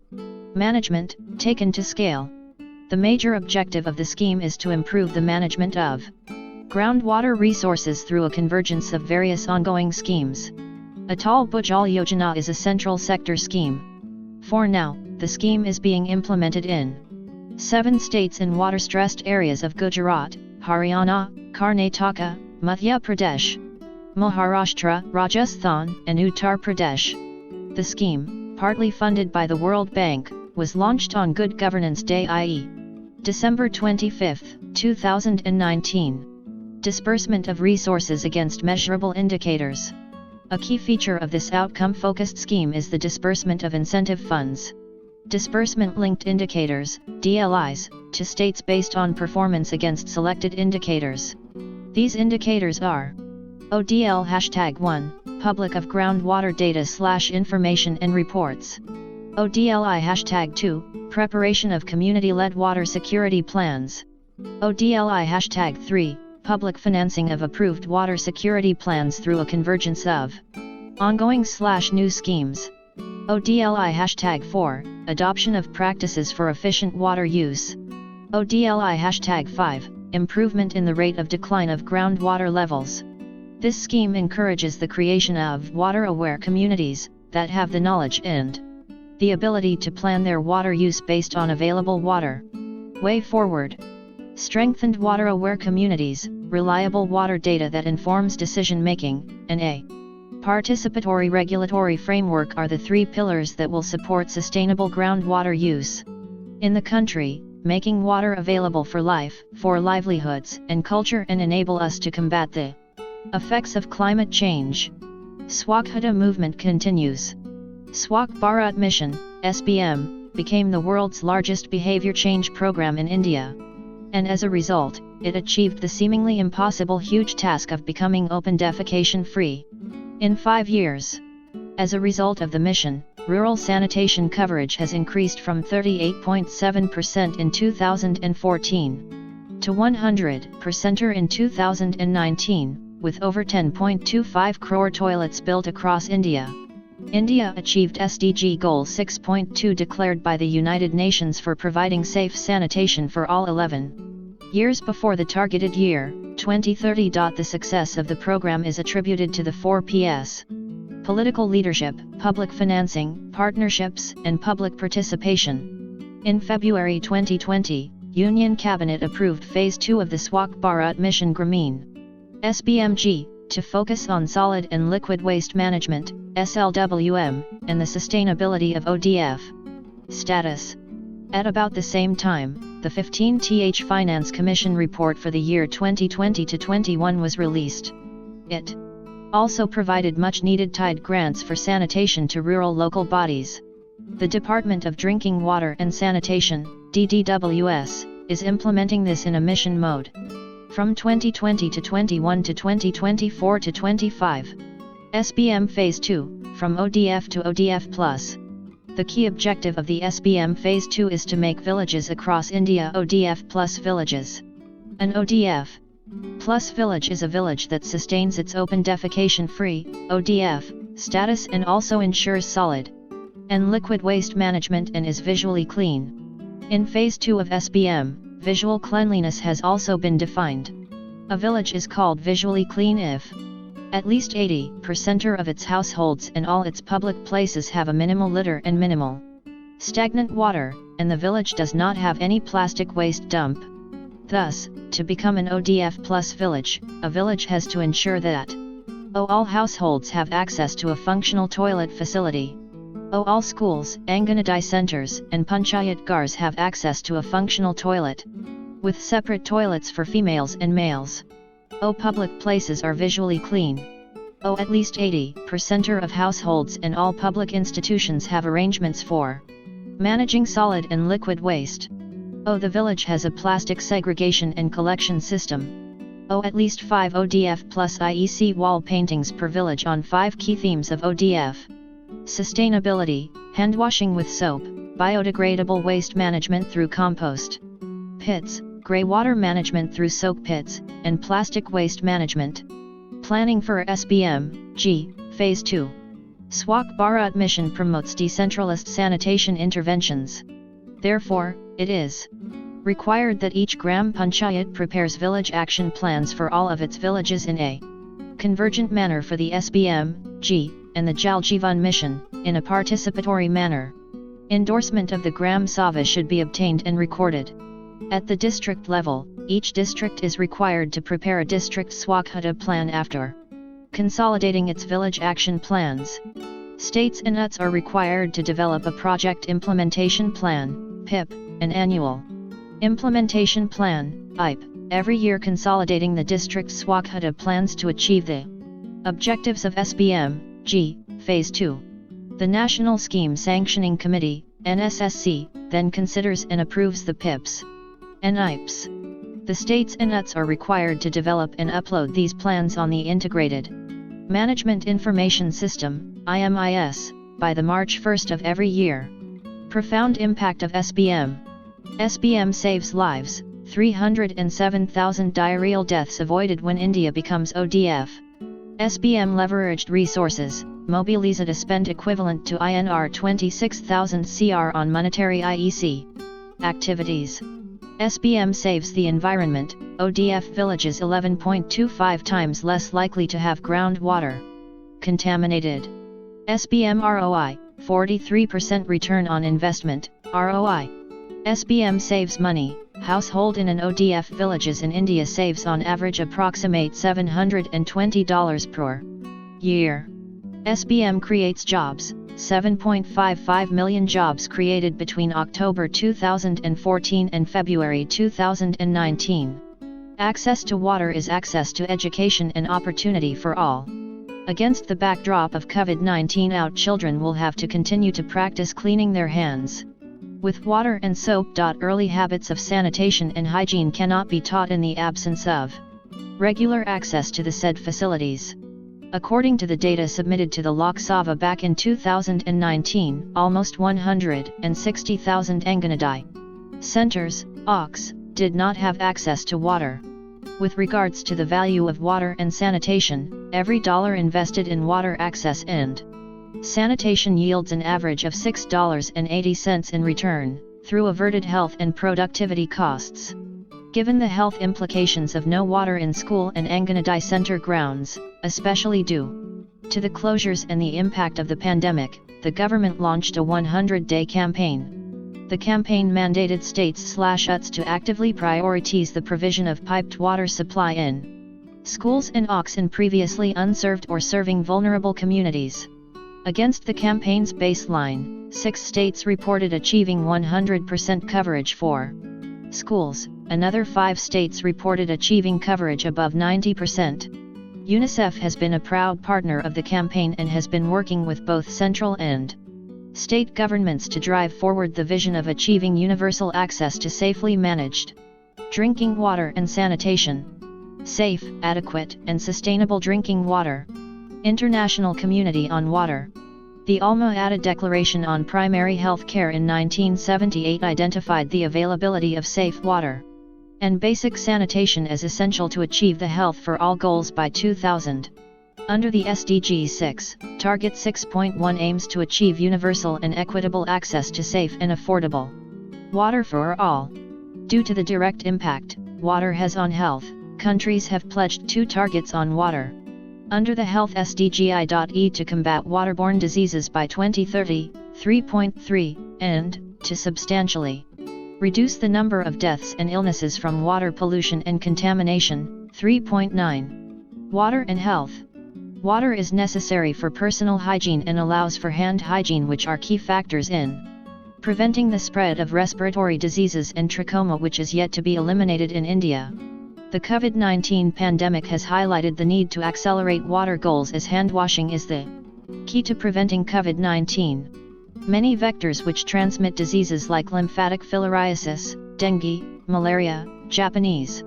management, taken to scale. The major objective of the scheme is to improve the management of groundwater resources through a convergence of various ongoing schemes. Atal Bhujal Yojana is a central sector scheme. For now, the scheme is being implemented in 7 states and water-stressed areas of Gujarat, Haryana, Karnataka, Madhya Pradesh, Maharashtra, Rajasthan, and Uttar Pradesh. The scheme, partly funded by the World Bank, was launched on Good Governance Day, i.e., December 25, 2019. Disbursement of resources against measurable indicators. A key feature of this outcome-focused scheme is the disbursement of incentive funds. Disbursement-linked indicators, DLIs, to states based on performance against selected indicators. These indicators are ODL #1, Public of Groundwater Data/Information and Reports. ODLI #2, Preparation of Community-Led Water Security Plans. ODLI #3, Public Financing of Approved Water Security Plans through a convergence of ongoing/new schemes. ODLI #4, Adoption of Practices for Efficient Water Use. ODLI #5, Improvement in the Rate of Decline of Groundwater Levels. This scheme encourages the creation of water-aware communities that have the knowledge and the ability to plan their water use based on available water. Way forward. Strengthened water-aware communities, reliable water data that informs decision-making, and a participatory regulatory framework are the 3 pillars that will support sustainable groundwater use in the country, making water available for life, for livelihoods and culture, and enable us to combat the effects of climate change. Swachhata movement continues. Swachh Bharat Mission, SBM, became the world's largest behavior change program in India. And as a result, it achieved the seemingly impossible huge task of becoming open defecation-free in 5 years. As a result of the mission, rural sanitation coverage has increased from 38.7% in 2014 to 100% in 2019, with over 10.25 crore toilets built across India. India achieved SDG Goal 6.2 declared by the United Nations for providing safe sanitation for all 11 years before the targeted year, 2030. The success of the program is attributed to the 4 Ps: political leadership, public financing, partnerships, and public participation. In February 2020, Union Cabinet approved Phase 2 of the Swachh Bharat Mission Grameen (SBMG) to focus on solid and liquid waste management (SLWM) and the sustainability of ODF status. At about the same time, the 15th Finance Commission report for the year 2020 to 21 was released. It also provided much-needed tied grants for sanitation to rural local bodies. The Department of Drinking Water and Sanitation, DDWS, is implementing this in a mission mode. From 2020 to 21 to 2024 to 25. SBM Phase 2, from ODF to ODF+. The key objective of the SBM Phase 2 is to make villages across India ODF+ villages. An ODF+ village is a village that sustains its open defecation-free (ODF) status and also ensures solid and liquid waste management and is visually clean. In Phase 2 of SBM, visual cleanliness has also been defined. A village is called visually clean if at least 80% of its households and all its public places have a minimal litter and minimal stagnant water, and the village does not have any plastic waste dump. Thus, to become an ODF+ village, a village has to ensure that all households have access to a functional toilet facility. All schools, Anganwadi centers, and Panchayat Ghars have access to a functional toilet, with separate toilets for females and males. Public places are visually clean. At least 80% of households and all public institutions have arrangements for managing solid and liquid waste. The village has a plastic segregation and collection system. At least 5 ODF plus IEC wall paintings per village on 5 key themes of ODF. Sustainability, handwashing with soap, biodegradable waste management through compost pits, greywater management through soak pits, and plastic waste management. Planning for SBM-G, Phase 2. Swak Bharat mission promotes decentralized sanitation interventions. Therefore, it is required that each Gram Panchayat prepares village action plans for all of its villages in a convergent manner for the SBM-G, and the Zhaljivan Mission, in a participatory manner. Endorsement of the Gram Sabha should be obtained and recorded. At the district level, each district is required to prepare a district Swakhata plan after consolidating its village action plans. States and UTs are required to develop a project implementation plan, PIP, an annual implementation plan, IP, every year consolidating the district Swakhata plans to achieve the objectives of SBM-G, Phase 2. The National Scheme Sanctioning Committee, NSSC, then considers and approves the PIPs and IPs. The states and UTs are required to develop and upload these plans on the Integrated Management Information System, IMIS, by the March 1st of every year. Profound impact of SBM. SBM saves lives, 307,000 diarrheal deaths avoided when India becomes ODF. SBM leveraged resources, mobilized to spend equivalent to INR 26,000 crore on monetary IEC activities. SBM saves the environment, ODF villages 11.25 times less likely to have groundwater contaminated. SBM ROI, 43% return on investment, ROI. SBM saves money, household in an ODF villages in India saves on average approximate $720 per year. SBM creates jobs, 7.55 million jobs created between October 2014 and February 2019. Access to water is access to education and opportunity for all. Against the backdrop of COVID-19 out, children will have to continue to practice cleaning their hands with water and soap. Early habits of sanitation and hygiene cannot be taught in the absence of regular access to the said facilities. According to the data submitted to the Lok Sabha back in 2019, almost 160,000 Anganwadi centers, AUX, did not have access to water. With regards to the value of water and sanitation, every dollar invested in water access and sanitation yields an average of $6.80 in return, through averted health and productivity costs. Given the health implications of no water in school and Anganwadi center grounds, especially due to the closures and the impact of the pandemic, the government launched a 100-day campaign. The campaign mandated states/UTs to actively prioritize the provision of piped water supply in schools and AUX in previously unserved or serving vulnerable communities. Against the campaign's baseline, 6 states reported achieving 100% coverage for schools, another 5 states reported achieving coverage above 90%. UNICEF has been a proud partner of the campaign and has been working with both central and state governments to drive forward the vision of achieving universal access to safely managed drinking water and sanitation. Safe, adequate, and sustainable drinking water. International Community on Water. The Alma-Ata Declaration on Primary Health Care in 1978 identified the availability of safe water and basic sanitation as essential to achieve the Health for All goals by 2000. Under the SDG 6, Target 6.1 aims to achieve universal and equitable access to safe and affordable water for all. Due to the direct impact water has on health, countries have pledged 2 targets on water. Under the Health SDG to combat waterborne diseases by 2030, 3.3, and, to substantially reduce the number of deaths and illnesses from water pollution and contamination, 3.9. Water and health. Water is necessary for personal hygiene and allows for hand hygiene, which are key factors in preventing the spread of respiratory diseases and trachoma, which is yet to be eliminated in India. The COVID-19 pandemic has highlighted the need to accelerate water goals, as handwashing is the key to preventing COVID-19. Many vectors which transmit diseases like lymphatic filariasis, dengue, malaria, Japanese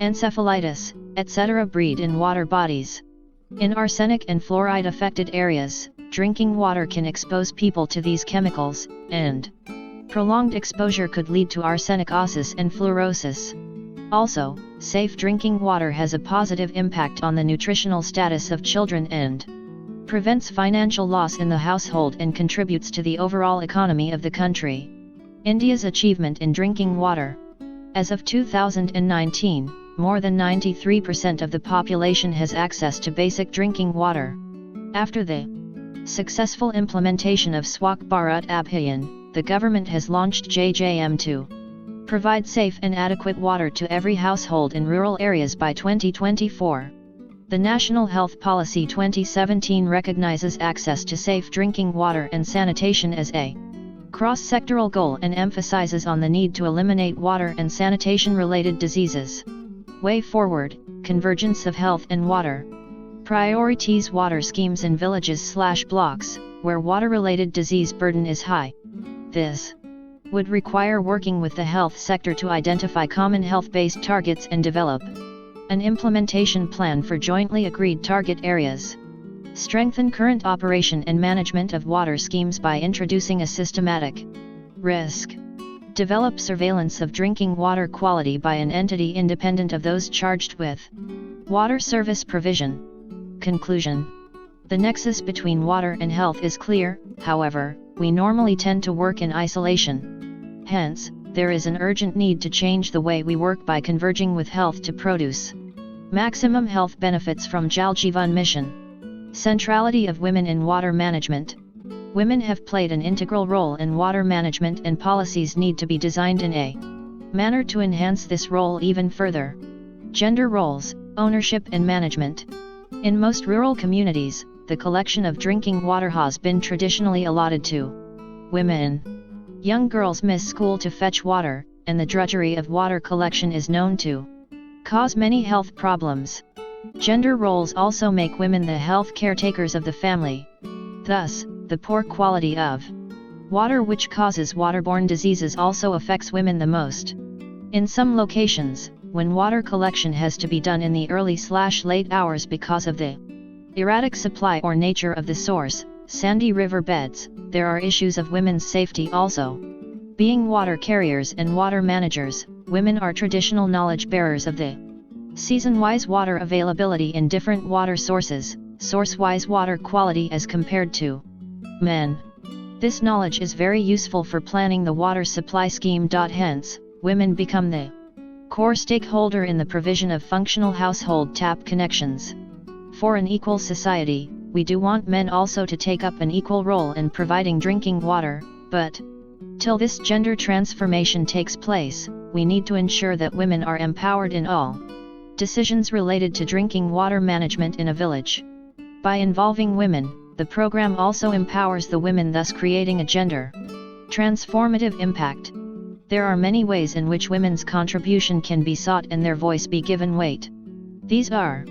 encephalitis, etc. breed in water bodies. In arsenic and fluoride affected areas, drinking water can expose people to these chemicals, and prolonged exposure could lead to arsenicosis and fluorosis. Also, safe drinking water has a positive impact on the nutritional status of children and prevents financial loss in the household and contributes to the overall economy of the country. India's achievement in drinking water. As of 2019, more than 93% of the population has access to basic drinking water. After the successful implementation of Swachh Bharat Abhiyan, the government has launched JJM to provide safe and adequate water to every household in rural areas by 2024. The National Health Policy 2017 recognizes access to safe drinking water and sanitation as a cross-sectoral goal and emphasizes on the need to eliminate water and sanitation-related diseases. Way forward, convergence of health and water. Priorities water schemes in villages/blocks, where water-related disease burden is high. This would require working with the health sector to identify common health-based targets and develop an implementation plan for jointly agreed target areas. Strengthen current operation and management of water schemes by introducing a systematic risk. Develop surveillance of drinking water quality by an entity independent of those charged with water service provision. Conclusion. The nexus between water and health is clear, however, we normally tend to work in isolation. Hence, there is an urgent need to change the way we work by converging with health to produce maximum health benefits from Zhaljivan Mission. Centrality of women in water management. Women have played an integral role in water management and policies need to be designed in a manner to enhance this role even further. Gender roles, ownership and management. In most rural communities, the collection of drinking water has been traditionally allotted to women. Young girls miss school to fetch water, and the drudgery of water collection is known to cause many health problems. Gender roles also make women the health caretakers of the family. Thus, the poor quality of water which causes waterborne diseases also affects women the most. In some locations, when water collection has to be done in the early/late hours because of the erratic supply or nature of the source, sandy river beds, there are issues of women's safety also. Being water carriers and water managers, women are traditional knowledge bearers of the season-wise water availability in different water sources, source-wise water quality as compared to men. This knowledge is very useful for planning the water supply scheme. Hence, women become the core stakeholder in the provision of functional household tap connections. For an equal society, we do want men also to take up an equal role in providing drinking water, but till this gender transformation takes place, we need to ensure that women are empowered in all decisions related to drinking water management in a village. By involving women, the program also empowers the women, thus creating a gender transformative impact. There are many ways in which women's contribution can be sought and their voice be given weight. These are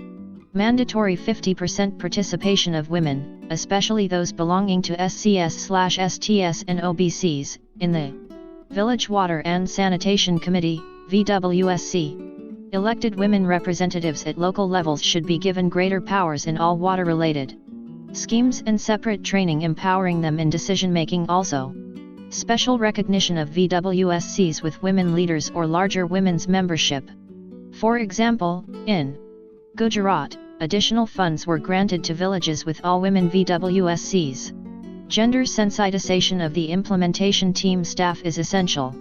mandatory 50% participation of women, especially those belonging to SCS/STS and OBCs, in the Village Water and Sanitation Committee, VWSC. Elected women representatives at local levels should be given greater powers in all water-related schemes and separate training empowering them in decision-making also. Special recognition of VWSCs with women leaders or larger women's membership. For example, in Gujarat, additional funds were granted to villages with all-women VWSCs. Gender sensitization of the implementation team staff is essential.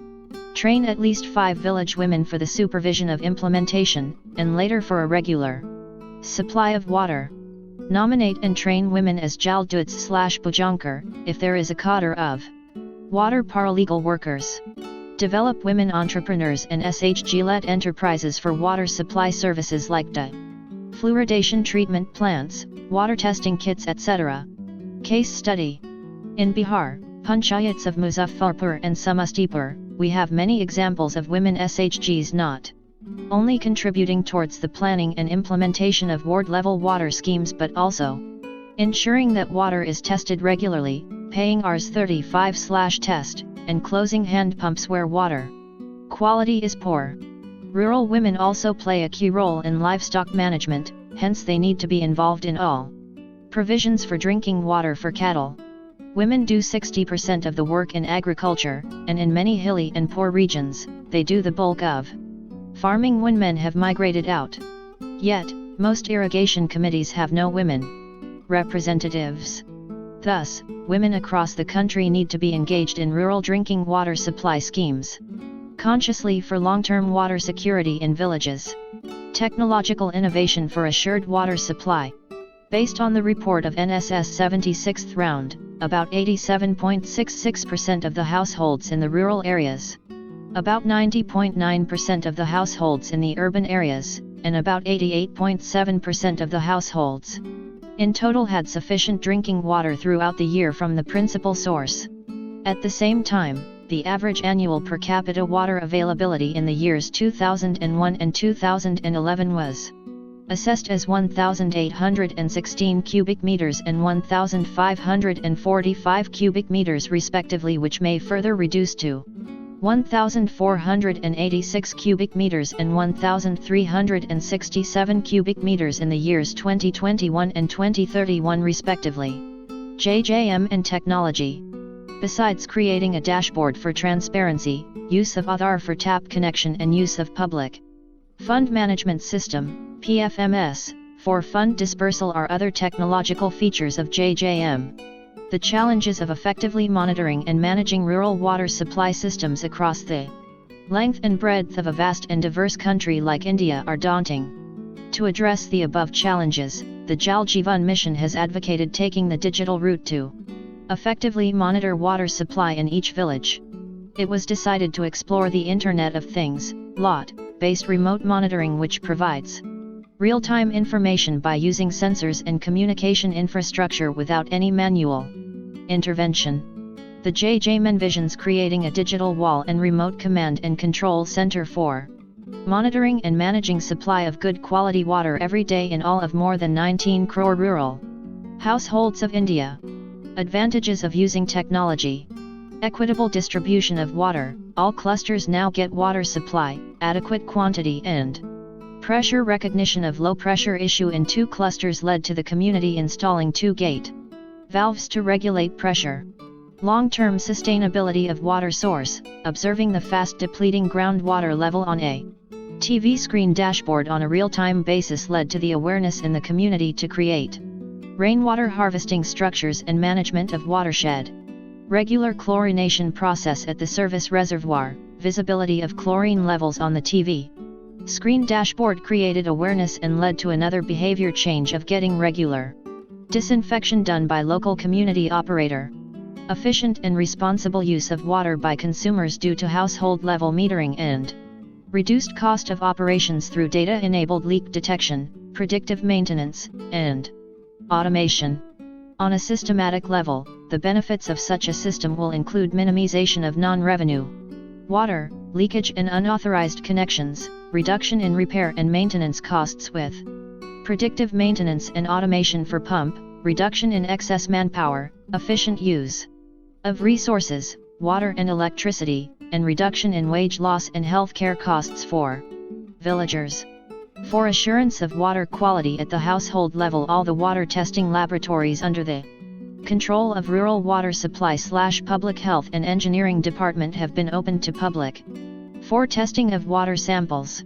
Train at least 5 village women for the supervision of implementation, and later for a regular supply of water. Nominate and train women as Jalduts/Bujankar, if there is a cadre of water paralegal workers. Develop women entrepreneurs and SHG-led enterprises for water supply services like fluoridation treatment plants, water testing kits, etc. Case study. In Bihar, Panchayats of Muzaffarpur and Samastipur, we have many examples of women SHGs not only contributing towards the planning and implementation of ward-level water schemes but also ensuring that water is tested regularly, paying Rs 35/test, and closing hand pumps where water quality is poor. Rural women also play a key role in livestock management, hence they need to be involved in all provisions for drinking water for cattle. Women do 60% of the work in agriculture, and in many hilly and poor regions, they do the bulk of Farming women have migrated out. Yet, most irrigation committees have no women representatives. Thus, women across the country need to be engaged in rural drinking water supply schemes, consciously for long-term water security in villages. Technological innovation for assured water supply. Based on the report of NSS 76th round, about 87.66% of the households in the rural areas, about 90.9% of the households in the urban areas, and about 88.7% of the households in total had sufficient drinking water throughout the year from the principal source. At the same time, the average annual per capita water availability in the years 2001 and 2011 was assessed as 1,816 cubic meters and 1,545 cubic meters respectively, which may further reduce to 1,486 cubic meters and 1,367 cubic meters in the years 2021 and 2031 respectively. JJM and technology. Besides creating a dashboard for transparency, use of Aadhaar for tap connection and use of public fund management system, PFMS, for fund dispersal are other technological features of JJM. The challenges of effectively monitoring and managing rural water supply systems across the length and breadth of a vast and diverse country like India are daunting. To address the above challenges, the Zhaljivan Mission has advocated taking the digital route to effectively monitor water supply in each village. It was decided to explore the Internet of Things, LOT-based remote monitoring, which provides real-time information by using sensors and communication infrastructure without any manual intervention. The JJM envisions creating a digital wall and remote command and control center for monitoring and managing supply of good quality water every day in all of more than 19 crore rural households of India. Advantages of using technology. Equitable distribution of water. All clusters now get water supply, adequate quantity and pressure. Recognition of low pressure issue in 2 clusters led to the community installing 2 gate valves to regulate pressure. Long-term sustainability of water source. Observing the fast depleting groundwater level on a TV screen dashboard on a real-time basis led to the awareness in the community to create rainwater harvesting structures and management of watershed. Regular chlorination process at the service reservoir. Visibility of chlorine levels on the TV screen dashboard created awareness and led to another behavior change of getting regular disinfection done by local community operator. Efficient and responsible use of water by consumers due to household level metering and reduced cost of operations through data-enabled leak detection, predictive maintenance, and automation. On a systematic level, the benefits of such a system will include minimization of non-revenue water, leakage and unauthorized connections, reduction in repair and maintenance costs with predictive maintenance and automation for pump, reduction in excess manpower, efficient use of resources, water and electricity, and reduction in wage loss and healthcare costs for villagers. For assurance of water quality at the household level, all the water testing laboratories under the control of Rural Water Supply/Public Health and Engineering Department have been opened to public for testing of water samples.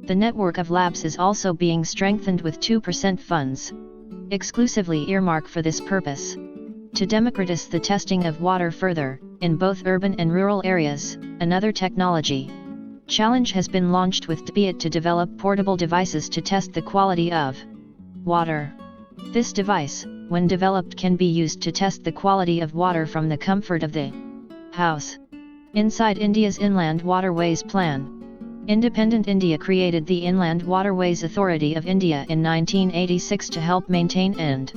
The network of labs is also being strengthened with 2% funds exclusively earmarked for this purpose. To democratize the testing of water further, in both urban and rural areas, another technology challenge has been launched with DBIT to develop portable devices to test the quality of water. This device, when developed, can be used to test the quality of water from the comfort of the house. Inside India's Inland Waterways Plan. Independent India created the Inland Waterways Authority of India in 1986 to help maintain and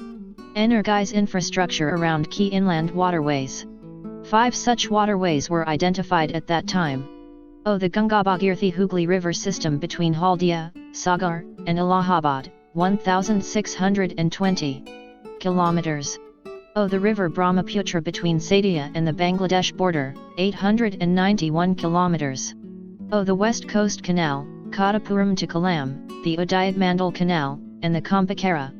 energize infrastructure around key inland waterways. 5 such waterways were identified at that time. The Ganga-Bhagirathi-Hooghly River system between Haldia, Sagar, and Allahabad, 1,620 kilometers. The river Brahmaputra between Sadia and the Bangladesh border, 891 kilometers. The West Coast Canal, Kadapuram to Kollam, the Udayatmandal Canal, and the Kumbhakera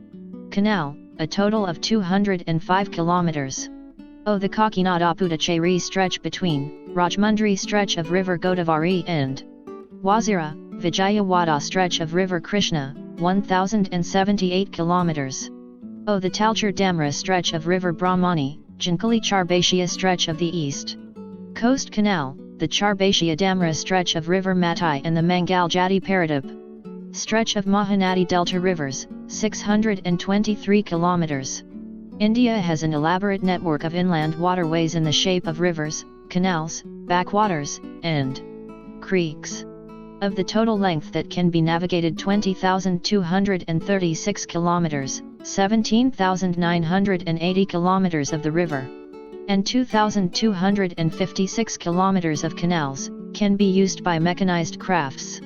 Canal, a total of 205 kilometers. The Kakinada-Puducherry stretch between Rajmundry stretch of river Godavari and Wazira, Vijayawada stretch of River Krishna, 1078 kilometers. O. The Talcher Damra stretch of River Brahmani, Jankali Charbatia stretch of the East Coast Canal, the Charbatia Damra stretch of River Matai and the Mangal Jadi Paradip stretch of Mahanadi Delta rivers, 623 kilometers. India has an elaborate network of inland waterways in the shape of rivers, canals, backwaters, and creeks. Of the total length that can be navigated 20,236 kilometers, 17,980 kilometers of the river, and 2,256 kilometers of canals, can be used by mechanized crafts.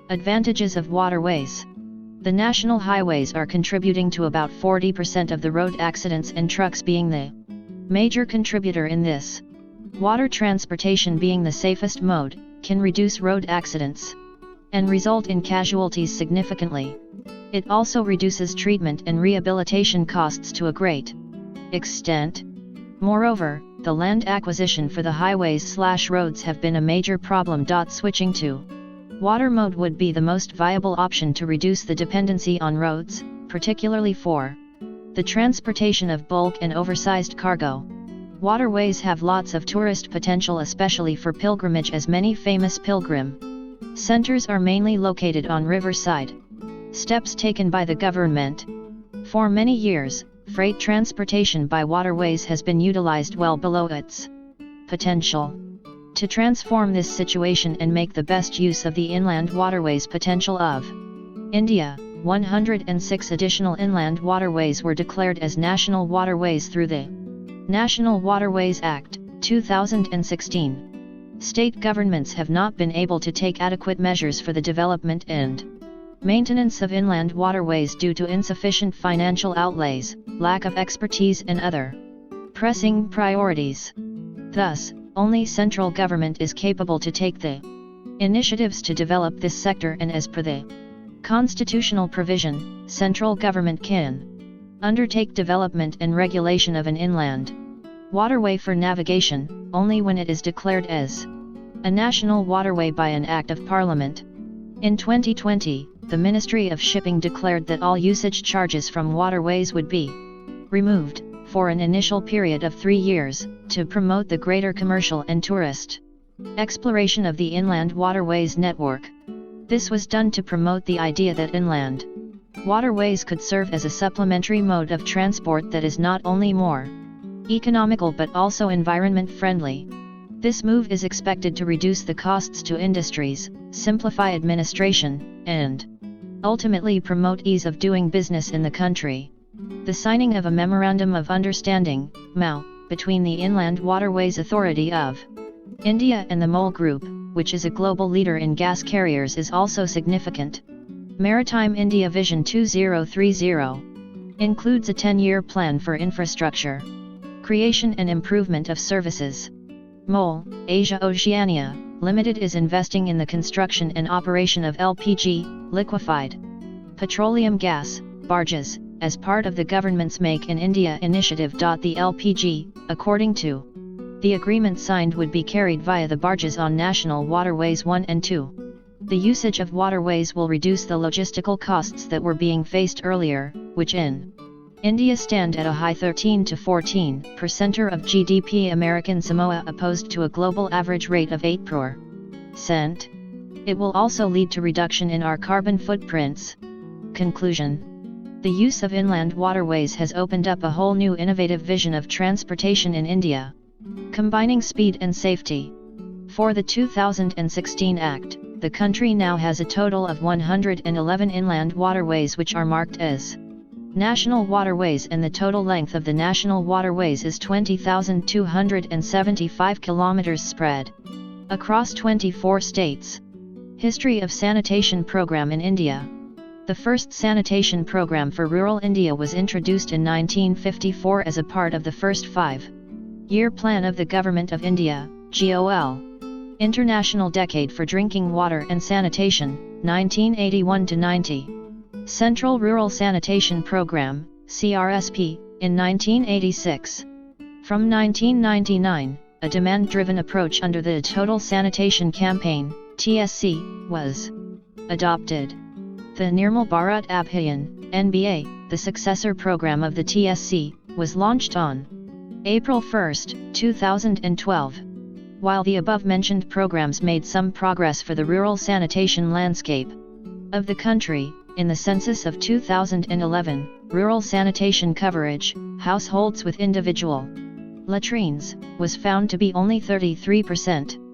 Advantages of waterways. The national highways are contributing to about 40% of the road accidents, and trucks being the major contributor in this. Water transportation, being the safest mode, can reduce road accidents and result in casualties significantly. It also reduces treatment and rehabilitation costs to a great extent. Moreover, the land acquisition for the highways/roads have been a major problem. Switching to water mode would be the most viable option to reduce the dependency on roads, particularly for the transportation of bulk and oversized cargo. Waterways have lots of tourist potential, especially for pilgrimage, as many famous pilgrim centers are mainly located on riverside. Steps taken by the government. For many years, freight transportation by waterways has been utilized well below its potential. To transform this situation and make the best use of the inland waterways potential of India, 106 additional inland waterways were declared as national waterways through the National Waterways Act, 2016. State governments have not been able to take adequate measures for the development and maintenance of inland waterways due to insufficient financial outlays, lack of expertise, and other pressing priorities. Thus, only central government is capable to take the initiatives to develop this sector, and as per the constitutional provision, central government can undertake development and regulation of an inland waterway for navigation, only when it is declared as a national waterway by an Act of Parliament. In 2020, the Ministry of Shipping declared that all usage charges from waterways would be removed, for an initial period of 3 years, to promote the greater commercial and tourist exploration of the inland waterways network. This was done to promote the idea that inland waterways could serve as a supplementary mode of transport that is not only more economical but also environment friendly. This move is expected to reduce the costs to industries, simplify administration, and ultimately promote ease of doing business in the country. The signing of a Memorandum of Understanding, MOU, between the Inland Waterways Authority of India and the MOL Group, which is a global leader in gas carriers, is also significant. Maritime India Vision 2030 includes a 10-year plan for infrastructure creation and improvement of services. MOL, Asia Oceania, Limited is investing in the construction and operation of LPG, liquefied petroleum gas, barges, as part of the government's Make in India initiative. The LPG, according to the agreement signed, would be carried via the barges on National Waterways 1 and 2. The usage of waterways will reduce the logistical costs that were being faced earlier, which in India stand at a high 13 to 14% of GDP. American Samoa opposed to a global average rate of 8%. It will also lead to reduction in our carbon footprints. Conclusion. The use of inland waterways has opened up a whole new innovative vision of transportation in India, combining speed and safety. For the 2016 Act, the country now has a total of 111 inland waterways which are marked as national waterways, and the total length of the national waterways is 20,275 kilometers spread across 24 states. History of Sanitation Program in India. The first sanitation program for rural India was introduced in 1954 as a part of the first 5-year plan of the Government of India, GOL. International Decade for Drinking Water and Sanitation, 1981 to 90. Central Rural Sanitation Program, CRSP, in 1986. From 1999, a demand-driven approach under the Total Sanitation Campaign, TSC, was adopted. The Nirmal Bharat Abhiyan, NBA, the successor program of the TSC, was launched on April 1, 2012. While the above-mentioned programs made some progress for the rural sanitation landscape of the country, in the census of 2011, rural sanitation coverage, households with individual latrines, was found to be only 33%.